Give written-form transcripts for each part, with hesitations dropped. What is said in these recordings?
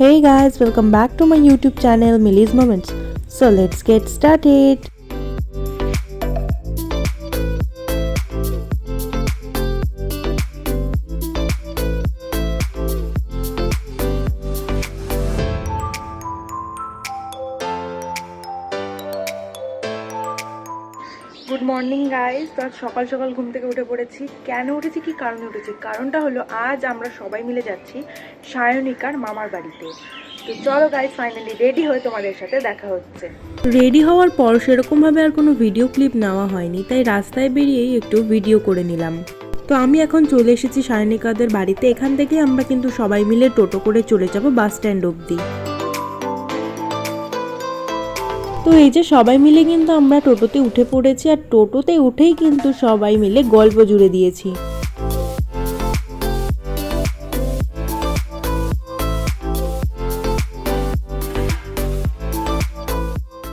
Hey guys, welcome back to my YouTube channel Millie's Moments. So let's get started. Good morning guys. তো আজ সকাল সকাল ঘুম থেকে উঠে পড়েছি। কেন উঠেছি, কি কারণে উঠেছি? কারণটা হলো আজ আমরা সবাই মিলে যাচ্ছি সায়নিকার মামার বাড়িতে। তো চলো গাইজ, ফাইনালি রেডি হয়ে তোমাদের সাথে দেখা হচ্ছে। রেডি হওয়ার পর সেরকমভাবে আর কোনো ভিডিও ক্লিপ নেওয়া হয়নি, তাই রাস্তায় বেরিয়েই একটু ভিডিও করে নিলাম। তো আমি এখন চলে এসেছি সায়নিকাদের বাড়িতে। এখান থেকে আমরা কিন্তু সবাই মিলে টোটো করে চলে যাব বাস স্ট্যান্ড অবধি। তো এই যে সবাই মিলে কিন্তু আমরা টোটোতে উঠে পড়েছি, আর টোটোতে উঠেই কিন্তু সবাই মিলে গল্প জুড়ে দিয়েছি।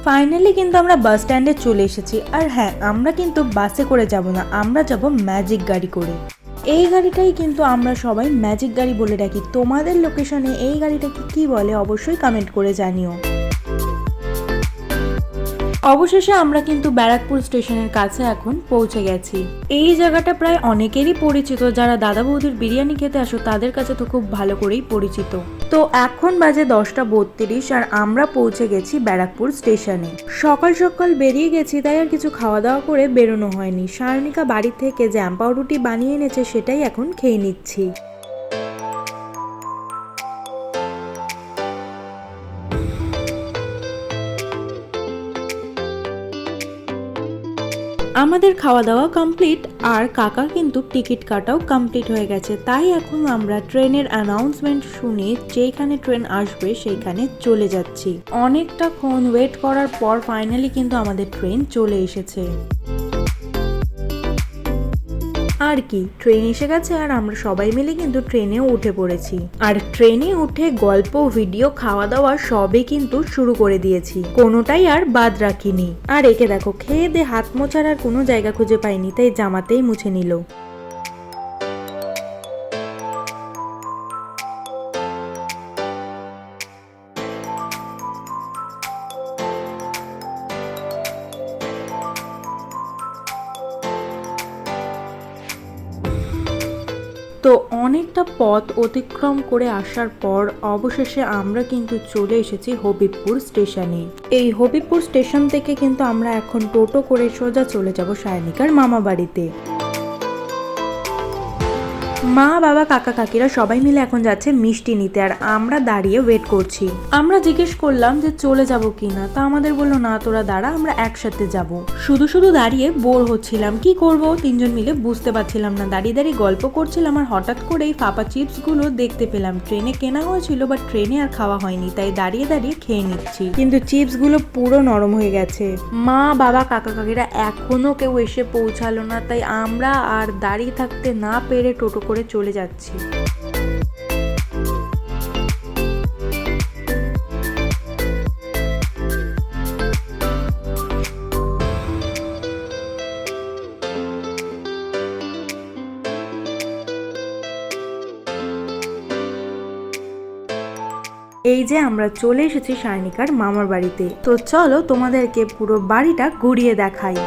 ফাইনালি কিন্তু আমরা বাস স্ট্যান্ডে চলে এসেছি। আর হ্যাঁ, আমরা কিন্তু বাসে করে যাব না, আমরা যাব ম্যাজিক গাড়ি করে। এই গাড়িটাই কিন্তু আমরা সবাই ম্যাজিক গাড়ি বলে ডাকি। তোমাদের লোকেশনে এই গাড়িটাকে কি বলে অবশ্যই কমেন্ট করে জানিও। অবশেষে আমরা কিন্তু ব্যারাকপুর স্টেশনের কাছে এখন পৌঁছে গেছি। এই জায়গাটা প্রায় অনেকেরই পরিচিত, যারা দাদা বৌদির বিরিয়ানি খেতে আসো তাদের কাছে তো খুব ভালো করেই পরিচিত। তো এখন বাজে 10:32 আর আমরা পৌঁছে গেছি ব্যারাকপুর স্টেশনে। সকাল সকাল বেরিয়ে গেছি, তাই আর কিছু খাওয়া দাওয়া করে বেরোনো হয়নি। সায়নিকা বাড়ি থেকে জ্যাম পাউরুটি বানিয়ে এনেছে, সেটাই এখন খেয়ে নিচ্ছি। আমাদের খাওয়া দাওয়া কমপ্লিট, আর কাকা কিন্তু টিকিট কাটাও কমপ্লিট হয়ে গেছে। তাই এখন আমরা ট্রেনের অ্যানাউন্সমেন্ট শুনে যেখানে ট্রেন আসবে সেইখানে চলে যাচ্ছি। অনেকটাক্ষণ ওয়েট করার পর ফাইনালি কিন্তু আমাদের ট্রেন চলে এসেছে। আর কি, ট্রেন এসে গেছে আর আমরা সবাই মিলে কিন্তু ট্রেনেও উঠে পড়েছি। আর ট্রেনে উঠে গল্প, ভিডিও, খাওয়া দাওয়া সবই কিন্তু শুরু করে দিয়েছি, কোনোটাই আর বাদ রাখিনি। আর একে দেখো, খেয়ে দে হাত মোছার আর কোনো জায়গা খুঁজে পাইনি, তাই জামাতেই মুছে নিল। তো অনেকটা পথ অতিক্রম করে আসার পর অবশেষে আমরা কিন্তু চলে এসেছি হবিবপুর স্টেশনে। এই হবিবপুর স্টেশন থেকে কিন্তু আমরা এখন টোটো করে সোজা চলে যাব সায়নিকার মামা বাড়িতে। মা, বাবা, কাকা, কাকিরা সবাই মিলে এখন যাচ্ছে মিষ্টি নিতে, আর আমরা দাঁড়িয়ে ওয়েট করছি। আমরা জিজ্ঞেস করলাম যে চলে যাব কিনা, তা আমাদের বললো না, তোরা দাঁড়া, আমরা একসাথে যাব। শুধু শুধু দাঁড়িয়ে বোর হচ্ছিলাম, কি করব তিনজন মিলে বুঝতে পারছিলাম না। দাঁড়িয়ে দাঁড়িয়ে গল্প করছিলাম, আর হঠাৎ করে এই ফাপা চিপস গুলো দেখতে পেলাম। ট্রেনে কেনা হয়েছিল, বাট ট্রেনে আর খাওয়া হয়নি, তাই দাঁড়িয়ে দাঁড়িয়ে খেয়ে নিচ্ছি। কিন্তু চিপস গুলো পুরো নরম হয়ে গেছে। মা, বাবা, কাকা, কাকিরা এখনো কেউ এসে পৌঁছালো না, তাই আমরা আর দাঁড়িয়ে থাকতে না পেরে টোটো করে চলে যাচ্ছি। এই যে আমরা চলে এসেছি সায়নিকার মামার বাড়িতে। তো চলো তোমাদেরকে পুরো বাড়িটা ঘুরিয়ে দেখাই।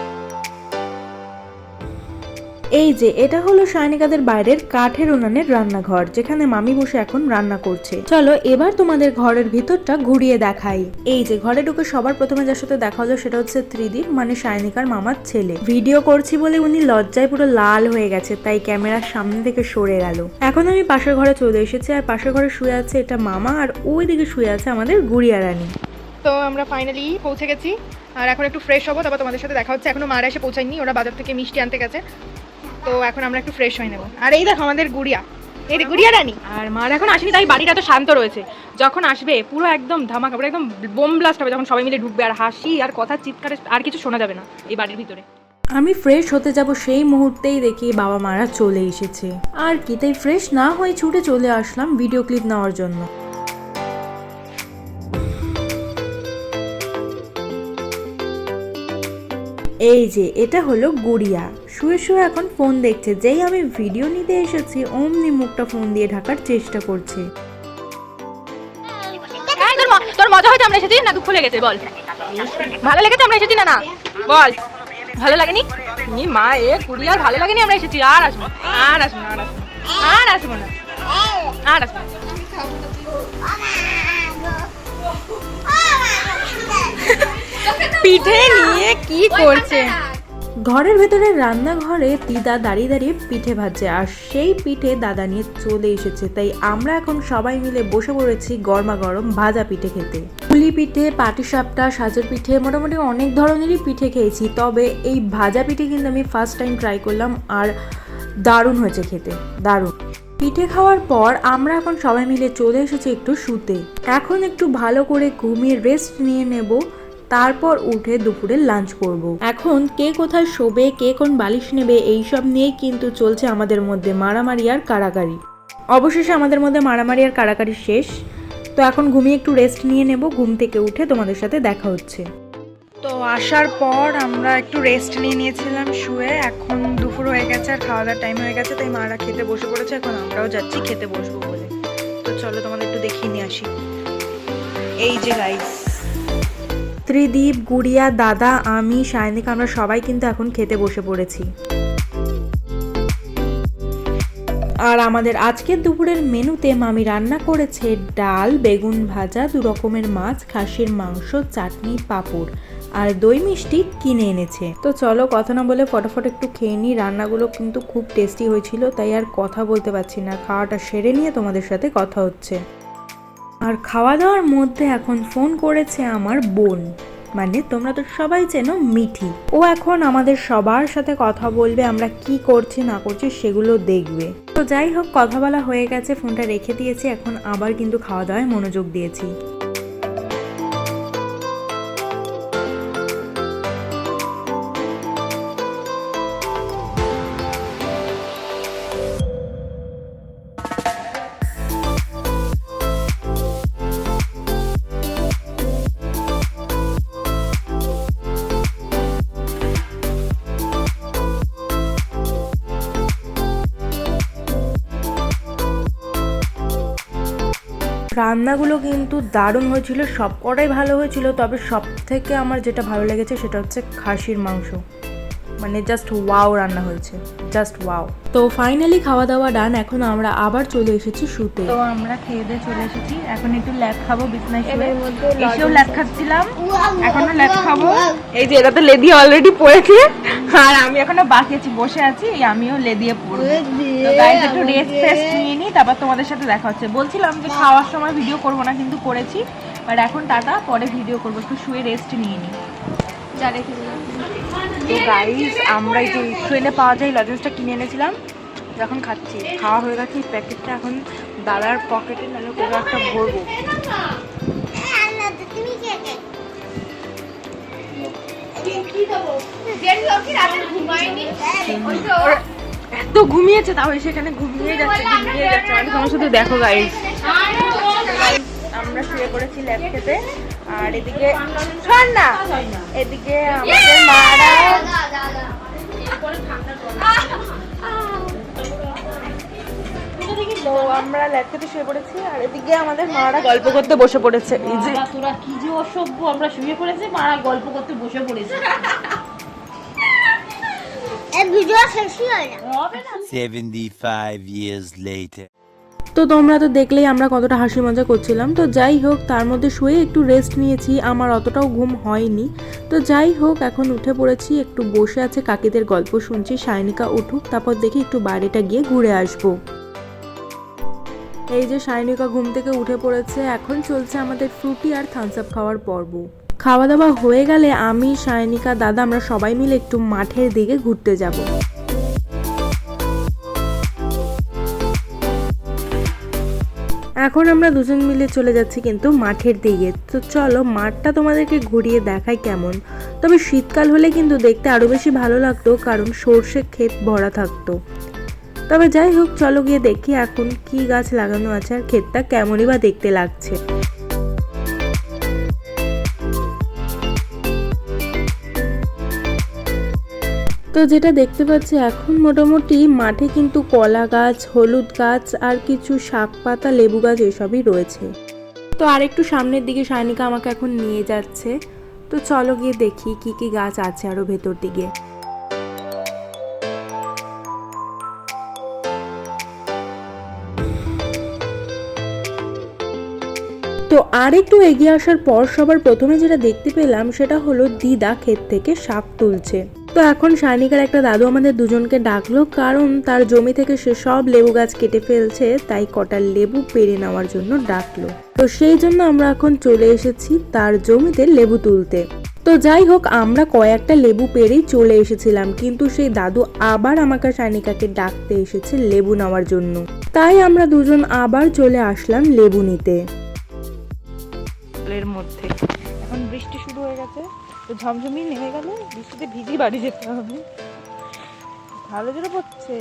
এই যে এটা হলো সায়নিকাদের বাইরের কাঠের উনানের রান্নাঘর, যেখানে মামি বসে এখন রান্না করছে। চলো এবার তোমাদের ঘরের ভিতরটা ঘুরিয়ে দেখাই। এই যে ঘরে ঢুকে সবার প্রথমে যার সাথে দেখা হলো সেটা হচ্ছে ত্রিদীপ, মানে সায়নিকার মামার ছেলে। ভিডিও করছি বলে উনি লজ্জায় পুরো লাল হয়ে গেছে, তাই ক্যামেরার সামনে থেকে সরে গেল। এখন আমি পাশের ঘরে চলে এসেছি, আর পাশের ঘরে শুয়ে আছে এটা মামা, আর ওই দিকে শুয়ে আছে আমাদের গুড়িয়া রানী। তো আমরা ফাইনালি পৌঁছে গেছি, আর এখন একটু ফ্রেশ হবো, তারপর তোমাদের সাথে দেখা হচ্ছে। এখনো মারা এসে পৌঁছায়নি, ওরা বাজার থেকে মিষ্টি আনতে গেছে। তো এখন আমরা একটু ফ্রেশ হয়ে নেবো। আর এই দেখো আমাদের গুড়িয়া, এই গুড়িয়া রানী। আর মার এখন আসেনি, তাই বাড়িটা তো শান্ত রয়েছে। যখন আসবে পুরো একদম ধামাকা, পুরো একদম বোম ব্লাস্ট হবে যখন সবাই মিলে ঢুকবে, আর হাসি আর কথা, চিৎকারে আর কিছু শোনা যাবে না এই বাড়ির ভিতরে। আমি ফ্রেশ হতে যাব সেই মুহূর্তেই দেখি বাবা মারা চলে এসেছে। আর কি, তাই ফ্রেশ না হয়ে ছুটে চলে আসলাম ভিডিও ক্লিপ নেওয়ার জন্য। এই যে এটা হলো গুড়িয়া, শুয়ে শুয়ে এখন ফোন দেখছে। যেই আমি ভিডিও নিতে এসেছি অমনি মুখটা ফোন দিয়ে ঢাকার চেষ্টা করছে। লেগেছে আমরা এসেছি না দুঃখ লেগেছে বল? ভালো লেগেছে আমরা এসেছি না না বল? ভালো লাগেনি? নি মা এ কুড়ি আর ভালো লাগেনি আমরা এসেছি। আর আসবো আর আসবো আর আসবো আর আসবো না আর আসবো। পিঠে নিয়ে কি করছে? ঘরের ভেতরে রান্নাঘরে দিদা দাঁড়িয়ে দাঁড়িয়ে পিঠে ভাজছে, আর সেই পিঠে দাদা নিয়ে চলে এসেছে। তাই আমরা এখন সবাই মিলে বসে পড়েছি গরমা গরম ভাজা পিঠে খেতে। পুলি পিঠে, পাটিসাপটা, সাজের পিঠে, মোটামুটি অনেক ধরনেরই পিঠে খেয়েছি, তবে এই ভাজা পিঠে কিন্তু আমি ফার্স্ট টাইম ট্রাই করলাম, আর দারুণ হয়েছে খেতে, দারুণ। পিঠে খাওয়ার পর আমরা এখন সবাই মিলে চলে এসেছি একটু শুতে। এখন একটু ভালো করে ঘুমিয়ে রেস্ট নিয়ে নেব, তারপর উঠে দুপুরে লাঞ্চ করব। এখন কে কোথায় শোবে, কে কোন বালিশ নেবে, এইসব নিয়েই কিন্তু চলছে আমাদের মধ্যে মারামারি আর কাড়াকাড়ি। অবশেষে আমাদের মধ্যে মারামারি আর কাড়াকাড়ি শেষ। তো এখন ঘুমিয়ে একটু রেস্ট নিয়ে নেব, ঘুম থেকে উঠে তোমাদের সাথে দেখা হচ্ছে। তো আসার পর আমরা একটু রেস্ট নিয়ে নিয়েছিলাম শুয়ে। এখন দুপুর হয়ে গেছে আর খাওয়া দাওয়ার টাইম হয়ে গেছে, তাই মারা খেতে বসে পড়েছে। এখন আমরাও যাচ্ছি খেতে বসবো বলে। তো চলো তোমাদের একটু দেখিয়ে নিয়ে আসি। এই যে গাইস, ত্রিদীপ, গুড়িয়া, দাদা, আমি, সায়নিকা, আমরা সবাই কিন্তু এখন খেতে বসে পড়েছি। আর আমাদের আজকের দুপুরের মেনুতে মামি রান্না করেছে ডাল, বেগুন ভাজা, 2 রকমের মাছ, খাসির মাংস, চাটনি, পাঁপড় আর দই মিষ্টি কিনে এনেছে। তো চলো কথা না বলে ফটাফট একটু খেয়ে নিই। রান্নাগুলো কিন্তু খুব টেস্টি হয়েছিল, তাই আর কথা বলতে পারছি না। খাওয়াটা সেরে নিয়ে তোমাদের সাথে কথা হচ্ছে। আর খাওয়া দাওয়ার মধ্যে এখন ফোন করেছে আমার বোন, মানে তোমরা তো সবাই চেনো মিঠি। ও এখন আমাদের সবার সাথে কথা বলবে, আমরা কি করছি না করছি সেগুলো দেখবে। তো যাই হোক, কথা বলা হয়ে গেছে, ফোনটা রেখে দিয়েছি। এখন আবার কিন্তু খাওয়া দাওয়ায় মনোযোগ দিয়েছি। রান্নাগুলো কিন্তু দারুণ হয়েছিল, সব কটাই ভালো হয়েছিল, তবে সব থেকে আমার যেটা ভালো লেগেছে সেটা হচ্ছে খাসির মাংস। মানে জাস্ট ওয়াও রান্না হয়েছে, জাস্ট ওয়াও। তো ফাইনালি খাওয়া দাওয়া ডান, এখন আমরা আবার চলে এসেছি শুতে। তো আমরা খেয়ে দিয়ে চলে এসেছি। এখন একটু ল্যাব খাবো বিছনায় শুয়ে। এসেও ল্যাব খাচ্ছিলাম, এখনো ল্যাব খাবো। এই যে এরা তো লেদি অলরেডি পড়েছে, আর আমি এখনো বাকি আছি, বসে আছি। আমিও লেদিয়ে পড়বো। তো গাইস একটু রেস্ট ফেস্ট নিয়ে নিই, তারপর তোমাদের সাথে দেখা হচ্ছে। বলছিলাম যে খাওয়ার সময় ভিডিও করবো না, কিন্তু করেছি। বাট এখন টাটা, পরে ভিডিও করবো। একটু শুয়ে রেস্ট নিয়ে নিই। যা রেখে দিলাম। তো গাইস আমরা এই যে ট্রেনে পাওয়া যায় লজেন্সটা কিনে এনেছিলাম, যখন খাচ্ছি। খাওয়া হয়ে গেছে, এই প্যাকেটটা এখন দাদার পকেটে নাহলে কোনো একটা ভরবো। এত ঘুমিয়েছে, তাও সেখানে ঘুমিয়ে যাচ্ছে। তোমার শুধু দেখো গাইস, আমরা শুয়ে পড়েছি ল্যাব খেতে। আর এদিকে শোন না, এদিকে আমাদের মারা তো আমরা ল্যাব খেতে শুয়ে পড়েছি। আর এদিকে আমাদের মারা গল্প করতে বসে পড়েছে। এই যে তোরা কি যে অসভ্য, আমরা শুয়ে পড়েছি, মারা গল্প করতে বসে পড়েছে। 75 years later. তো তোমরা তো দেখলেই আমরা কতটা হাসি মজা করছিলাম। তো যাই হোক, তার মধ্যে শুয়ে একটু রেস্ট নিয়েছি, আমার অতটাও ঘুম হয়নি। তো যাই হোক, এখন উঠে পড়েছি, একটু বসে আছে কাকিদের গল্প শুনছি। সায়নিকা উঠুক, তারপর দেখি একটু বাইরেটা গিয়ে ঘুরে আসবো। এই যে সায়নিকা ঘুম থেকে উঠে পড়েছে, এখন চলছে আমাদের ফ্রুটি আর থামস আপ খাওয়ার পর্ব। খাওয়া দাওয়া হয়ে গেলে আমি, সায়নিকা, দাদা আমরা সবাই মিলে একটু মাঠের দিকে ঘুরতে যাব। এখন আমরা দুজন মিলে চলে যাচ্ছি কিন্তু মাঠের দিকে। তো চলো মাঠটা তোমাদেরকে ঘুরিয়ে দেখাই কেমন। তবে শীতকাল হলে কিন্তু দেখতে আরো বেশি ভালো লাগতো, কারণ সর্ষে ক্ষেত ভরা থাকতো। তবে যাই হোক, চলো গিয়ে দেখি এখন কি গাছ লাগানো আছে আর ক্ষেতটা কেমনই বা দেখতে লাগছে। তো যেটা দেখতে পাচ্ছি, এখন মোটামুটি মাঠে কিন্তু কলা গাছ, হলুদ গাছ আর কিছু শাক পাতা, লেবু গাছ এসবই রয়েছে। তো আরেকটু সামনের দিকে সায়নিকা আমাকে এখন নিয়ে যাচ্ছে। তো চলো গিয়ে দেখি কি কি গাছ আছে আরো ভেতর দিকে। তো আর একটু এগিয়ে আসার পর সবার প্রথমে যেটা দেখতে পেলাম সেটা হলো দিদা ক্ষেত থেকে শাক তুলছে। তো এখন সায়নিকার একটা দাদু আমাদের দুজনকে ডাকলো, কারণ তার জমি থেকে সে সব লেবু গাছ কেটে ফেলছে, তাই কটা লেবু পেড়ে নেওয়ার জন্য ডাকলো। তো সেই জন্য আমরা এখন চলে এসেছি তার জমিতে লেবু তুলতে। তো যাই হোক, আমরা কয়েকটা লেবু পেড়েই চলে এসেছিলাম, কিন্তু সেই দাদু আবার আমাকে সায়নিকাকে ডাকতে এসেছে লেবু নেওয়ার জন্য, তাই আমরা দুজন আবার চলে আসলাম লেবু নিতে। এর মধ্যে এখন বৃষ্টি শুরু হয়ে গেছে, তো ঝমঝমি নেমে গেল, বৃষ্টিতে ভিজি বাড়ি যেতে হবে। ভালো জোরে পড়ছে,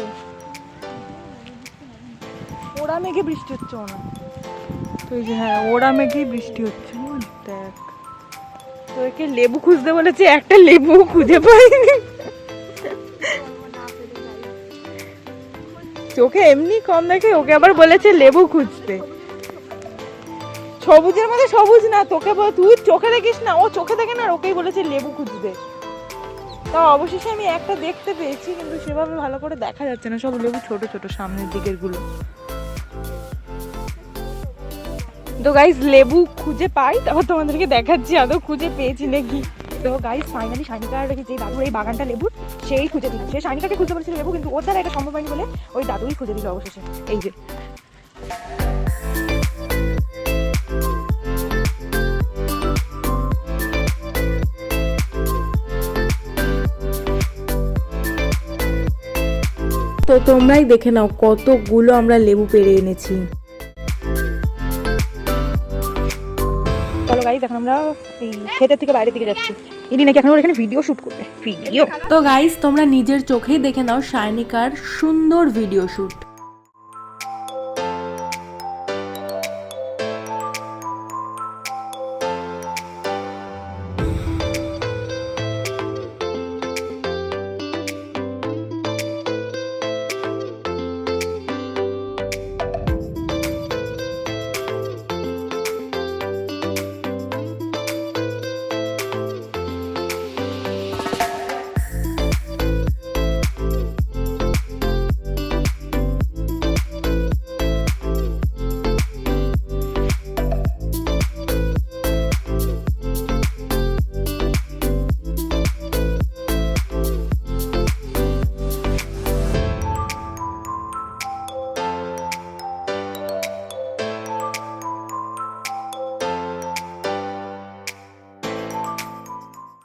ওরা মেঘে বৃষ্টি হচ্ছে না। তো এই যে হ্যাঁ, ওরা মেঘেই বৃষ্টি হচ্ছে। দেখ, তো একে লেবু খুঁজতে বলেছে, একটা লেবু খুঁজে পাইনি। চোখে এমনি কম দেখে, ওকে আবার বলেছে লেবু খুঁজতে। সবুজের মধ্যে সবুজ না, তোকে তুই চোখে দেখিস না, ও চোখে দেখে না, ওকেই বলেছে লেবু খুঁজতে। তা অবশেষে আমি একটা দেখতে পেয়েছি, কিন্তু সেভাবে ভালো করে দেখা যাচ্ছে না, সব লেবু ছোট ছোট সামনের দিকের গুলো। তো গাইস, লেবু খুঁজে পাই তারপর তোমাদেরকে দেখাচ্ছি আদৌ খুঁজে পেয়েছি নাকি। তো গাইস, ফাইনালি সায়নিকার যে দাদুর এই বাগানটা লেবুর, সেই খুঁজে দিল। সে সায়নিকাকে খুঁজতে বলেছিল লেবু, কিন্তু ওর দ্বারা এটা সম্ভব হয়নি বলে ওই দাদুই খুঁজে দিল অবশেষে। এই যে তো তোমরাই দেখে নাও কতগুলো আমরা লেবু পেড়ে এনেছি। চলো গাইস, এখন আমরা এই ক্ষেতের থেকে বাইরের দিকে যাচ্ছি। ইনি নাকি এখন এখানে ভিডিও শুট করবে। ভিডিও তো গাইস, তোমরা নিজের চোখেই দেখে নাও সায়নিকার সুন্দর ভিডিও শুট।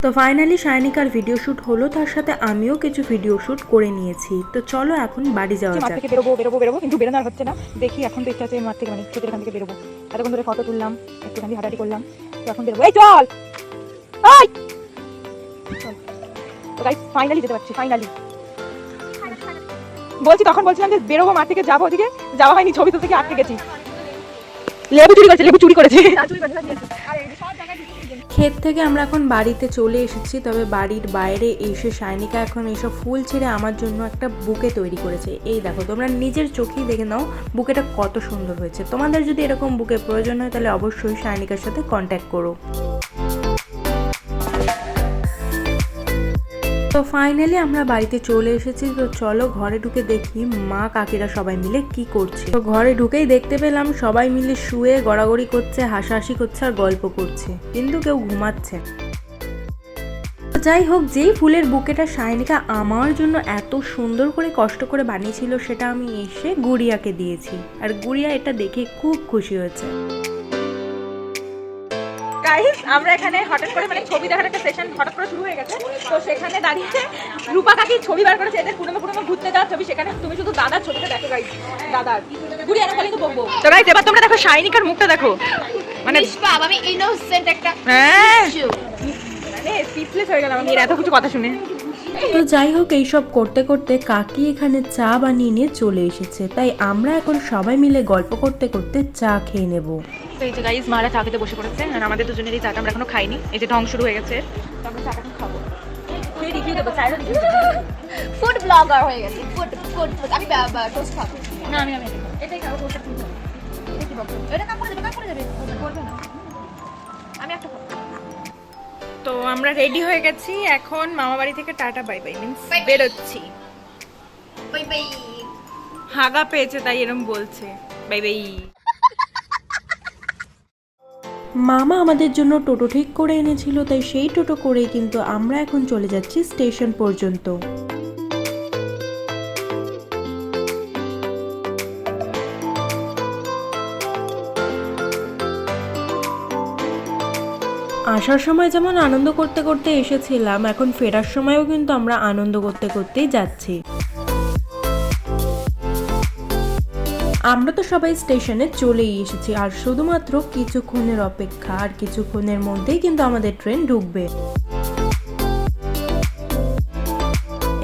তো ফাইনালি সায়নিকার ভিডিও শুট হলো, তার সাথে আমিও কিছু ভিডিও শুট করে নিয়েছি। তো চলো এখন বাড়ি যাওয়া মাঠ যাক। থেকে বেরোবো, কিন্তু বেরোনো আর হচ্ছে না। দেখি এখন তো ইচ্ছা আছে মাঠ থেকে, মানে ক্ষেতের এখান থেকে বেরোবো। এতক্ষণ ধরে ফটো তুললাম, একটুখানি হাঁটাহাঁটি করলাম, তো এখন বেরোবো। এই চল, তো গাইস ফাইনালি যেতে পারছি। ফাইনালি বলছি, তখন বলছিলাম যে বেরোবো মাঠ থেকে, যাবো ওদিকে, যাওয়া হয়নি, ছবি তুলতে গিয়ে আটকে গেছি। লেবু চুরি করেছে। ক্ষেত থেকে আমরা এখন বাড়িতে চলে এসেছি, তবে বাড়ির বাইরে এসে সায়নিকা এখন এইসব ফুল ছেড়ে আমার জন্য একটা বুকে তৈরি করেছে। এই দেখো, তোমরা নিজের চোখেই দেখে নাও বুকেটা কত সুন্দর হয়েছে। তোমাদের যদি এরকম বুকে প্রয়োজন হয় তাহলে অবশ্যই সায়নিকার সাথে কন্ট্যাক্ট করো। তো ফাইনালি আমরা বাড়িতে চলে এসেছি। তো চলো ঘরে ঢুকে দেখি মা কাকিরা সবাই মিলে কি করছে। তো ঘরে ঢুকেই দেখতে পেলাম সবাই মিলে শুয়ে গড়াগড়ি করছে, হাসাহাসি করছে আর গল্প করছে, কিন্তু কেউ ঘুমাচ্ছে। যাই হোক, যেই ফুলের বুকেটা সায়নিকা আমার জন্য এত সুন্দর করে কষ্ট করে বানিয়েছিল, সেটা আমি এসে গুড়িয়াকে দিয়েছি, আর গুড়িয়া এটা দেখে খুব খুশি হয়েছে। গাইস, আমরা এখানে হঠাৎ করে মানে ছবি দেখার একটা সেশন হঠাৎ করে শুরু হয়ে গেছে। তো সেখানে দাঁড়িয়ে রূপা কাকি ছবি বার করেছে, এদের পুরনো ঘুরতে যাওয়ার ছবি। সেখানে তুমি শুধু দাদার ছবিটা দেখো গাইস, দাদার গুড়ি আর খালি তো বকবো। তো গাইস, এবার তোমরা দেখো সায়নিকার মুখটা দেখো, মানে আমি ইনোসেন্ট একটা হ্যাঁ, মানে স্পিচলেস হয়ে গেলাম আমি এত কিছু কথা শুনে। তো যাই হোক, এইসব করতে করতে কাকি এখানে চা বানিয়ে নিয়ে চলে এসেছে, তাই আমরা এখন সবাই মিলে গল্প করতে করতে চা খেয়ে নেব। তো এই যে গাইস, মারা চা খেতে বসে পড়েছে, আর আমাদের দুজনেরই চাটা আমরা এখনো খাইনি। এই যে ঢং শুরু হয়ে গেছে, তো আমরা চাটা এখন খাবো। রিভিউ দেবো, চায়ের রিভিউ দেবো। ফুড ব্লগার হয়ে গেছে। ফুড আমি টোস্ট খাবো। না, আমি এটাই খাবো। টোস্ট বকবো। এটা কাপ করে যাবে করবে না। আমি একটা তো আমরা রেডি হয়ে গেছি, এখন মামা বাড়ি থেকে টাটা বাই বাই মিন্স বেরোচ্ছি। Bye bye. হাগা পেয়েছে তাই এরকম বলছে বাই বাই। মামা আমাদের জন্য টোটো ঠিক করে এনেছিল, তাই সেই টোটো করেই কিন্তু আমরা এখন চলে যাচ্ছি স্টেশন পর্যন্ত। আসার সময় যেমন আনন্দ করতে করতে এসেছিলাম, এখন ফেরার সময়ও কিন্তু আমরা আনন্দ করতে করতেই যাচ্ছি। আমরা তো সবাই স্টেশনে চলেই এসেছি, আর শুধুমাত্র কিছুক্ষণের অপেক্ষা, আর কিছুক্ষণের মধ্যেই কিন্তু আমাদের ট্রেন ঢুকবে।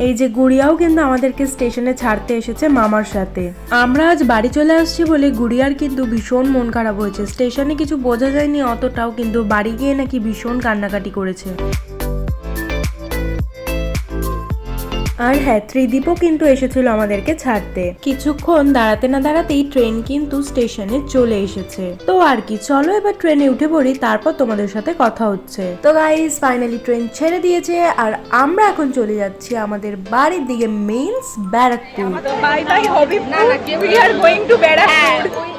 এই যে গুড়িয়াও কিন্তু আমাদেরকে স্টেশনে ছাড়তে এসেছে মামার সাথে। আমরা আজ বাড়ি চলে আসছি বলে গুড়িয়ার কিন্তু ভীষণ মন খারাপ হয়েছে। স্টেশনে কিছু বোঝা যায়নি অতটাও, কিন্তু বাড়ি গিয়ে নাকি ভীষণ কান্নাকাটি করেছে। আর হ্যাঁ, ত্রিদীপও কিন্তু এসেছিল আমাদেরকে ছাড়তে। কিছুক্ষণ দাঁড়াতে না দাঁড়াতেই ট্রেন কিন্তু স্টেশনে চলে এসেছে। তো আর কি, চলো এবার ট্রেনে উঠে পড়ি, তারপর তোমাদের সাথে কথা হচ্ছে। তো গাইস, ফাইনালি ট্রেন ছেড়ে দিয়েছে আর আমরা এখন চলে যাচ্ছি আমাদের বাড়ির দিকে, means Barrackpore. Bye bye Habibpur, we are going to Barrackpore.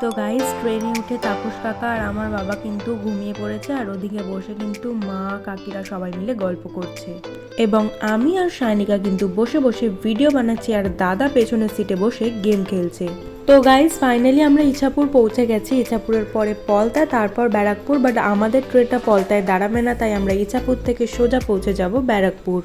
তো গাইস, ট্রেনে উঠে তাপস কাকা আর আমার বাবা কিন্তু ঘুমিয়ে পড়েছে, আর ওদিকে বসে কিন্তু মা কাকিরা সবাই মিলে গল্প করছে, এবং আমি আর শায়নিকা কিন্তু বসে বসে ভিডিও বানাচ্ছি, আর দাদা পেছনের সিটে বসে গেম খেলছে। তো গাইস, ফাইনালি আমরা ইছাপুর পৌঁছে গেছি। ইছাপুরের পরে পলতা, তারপর ব্যারাকপুর, বাট আমাদের ট্রেনটা পলতায় দাঁড়াবে না, তাই আমরা ইছাপুর থেকে সোজা পৌঁছে যাব ব্যারাকপুর।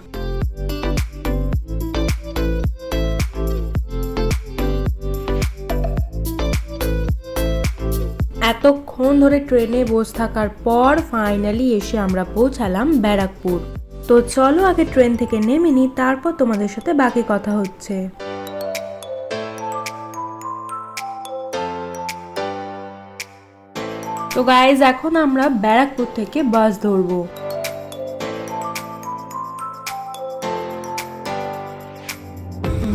এতক্ষণ ধরে ট্রেনে বসে থাকার পর ফাইনালি এসে আমরা পৌঁছালাম ব্যারাকপুর। তো চলো আগে ট্রেন থেকে নেমে নিই, তারপর তোমাদের সাথে বাকি কথা হচ্ছে। তো গাইজ, এখন আমরা ব্যারাকপুর থেকে বাস ধরবো।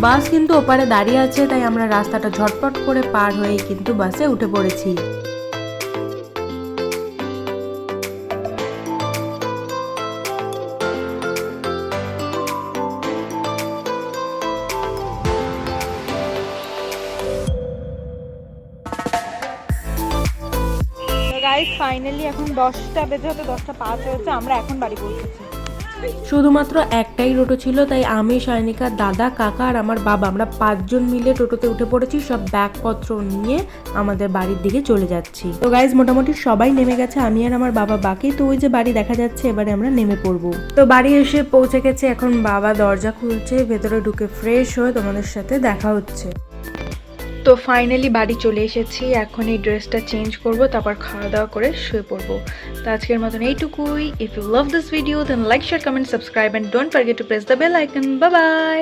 বাস কিন্তু ওপারে দাঁড়িয়ে আছে, তাই আমরা রাস্তাটা ঝটপট করে পার হয়ে কিন্তু বাসে উঠে পড়েছি। গাইস, ফাইনালি এখন 10টা বেজে হতে 10:05 হয়েছে, আমরা এখন বাড়ি পৌঁছেছি। শুধুমাত্র একটাই টোটো ছিল, তাই আমি, শায়নিকা, দাদা, কাকা আর আমার বাবা, আমরা 5 জন মিলে টোটোতে উঠে পড়েছি, সব ব্যাগপত্র নিয়ে আমাদের বাড়ির দিকে চলে যাচ্ছি। তো গাইজ, মোটামুটি সবাই নেমে গেছে, আমি আর আমার বাবা বাকি। তো ওই যে বাড়ি দেখা যাচ্ছে, এবারে আমরা নেমে পড়বো। তো বাড়ি এসে পৌঁছে গেছে, এখন বাবা দরজা খুলছে, ভেতরে ঢুকে ফ্রেশ হয়ে তোমাদের সাথে দেখা হচ্ছে। তো ফাইনালি বাড়ি চলে এসেছি, এখন এই ড্রেসটা চেঞ্জ করব, তারপর খাওয়া দাওয়া করে শুয়ে পড়বো। তো আজকের মতন এইটুকুই। If you love this video then like, share, comment, subscribe and don't forget to press the bell icon. Bye by.